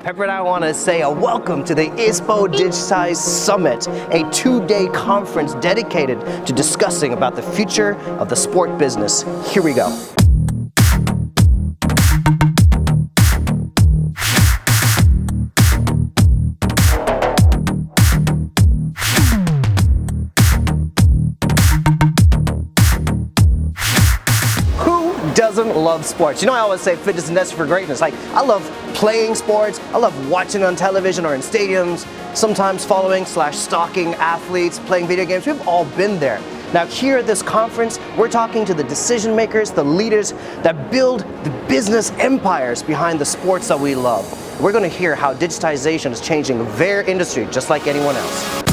Pepper and I want to say a welcome to the ISPO Digitize Summit, a 2-day conference dedicated to discussing about the future of the sport business. Here we go. Doesn't love sports? You know, I always say fitness is necessary for greatness. Like, I love playing sports, I love watching on television or in stadiums, sometimes following / stalking athletes, playing video games. We've all been there. Now here at this conference, we're talking to the decision makers, the leaders that build the business empires behind the sports that we love. We're going to hear how digitization is changing their industry just like anyone else.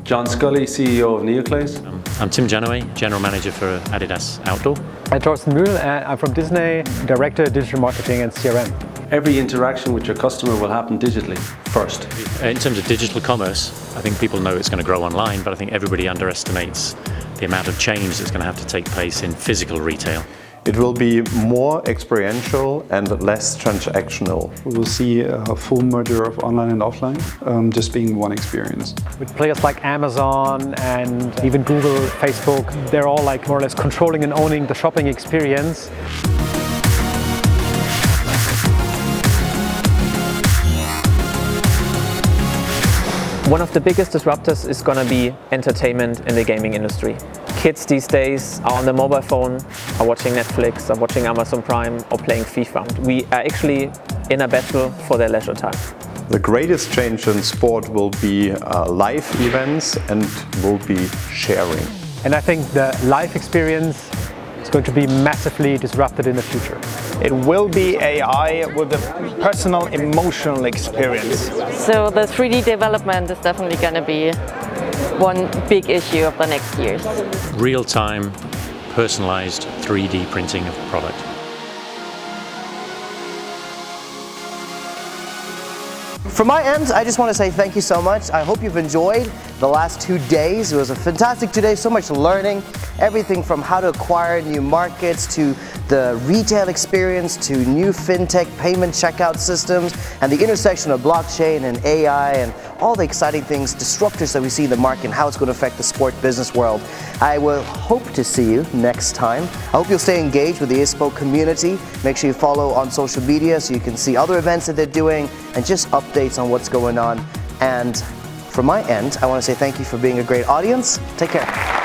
John Scully, CEO of Neoclays. I'm Tim Janaway, General Manager for Adidas Outdoor. I'm Thorsten Mühl, I'm from Disney, Director of Digital Marketing and CRM. Every interaction with your customer will happen digitally first. In terms of digital commerce, I think people know it's going to grow online, but I think everybody underestimates the amount of change that's going to have to take place in physical retail. It will be more experiential and less transactional. We will see a full merger of online and offline, just being one experience. With players like Amazon and even Google, Facebook, they're all like more or less controlling and owning the shopping experience. One of the biggest disruptors is going to be entertainment in the gaming industry. Kids these days are on their mobile phone, are watching Netflix, are watching Amazon Prime, or playing FIFA. We are actually in a battle for their leisure time. The greatest change in sport will be live events and will be sharing. And I think the live experience is going to be massively disrupted in the future. It will be AI with a personal, emotional experience. So the 3D development is definitely going to be one big issue of the next years. Real-time, personalized 3D printing of the product. From my end, I just want to say thank you so much. I hope you've enjoyed the last 2 days. It was a fantastic 2 days, so much learning. Everything from how to acquire new markets to the retail experience to new fintech payment checkout systems and the intersection of blockchain and AI and all the exciting things, disruptors that we see in the market and how it's going to affect the sport business world. I will hope to see you next time. I hope you'll stay engaged with the ISPO community. Make sure you follow on social media so you can see other events that they're doing and just updates on what's going on. And from my end, I want to say thank you for being a great audience. Take care.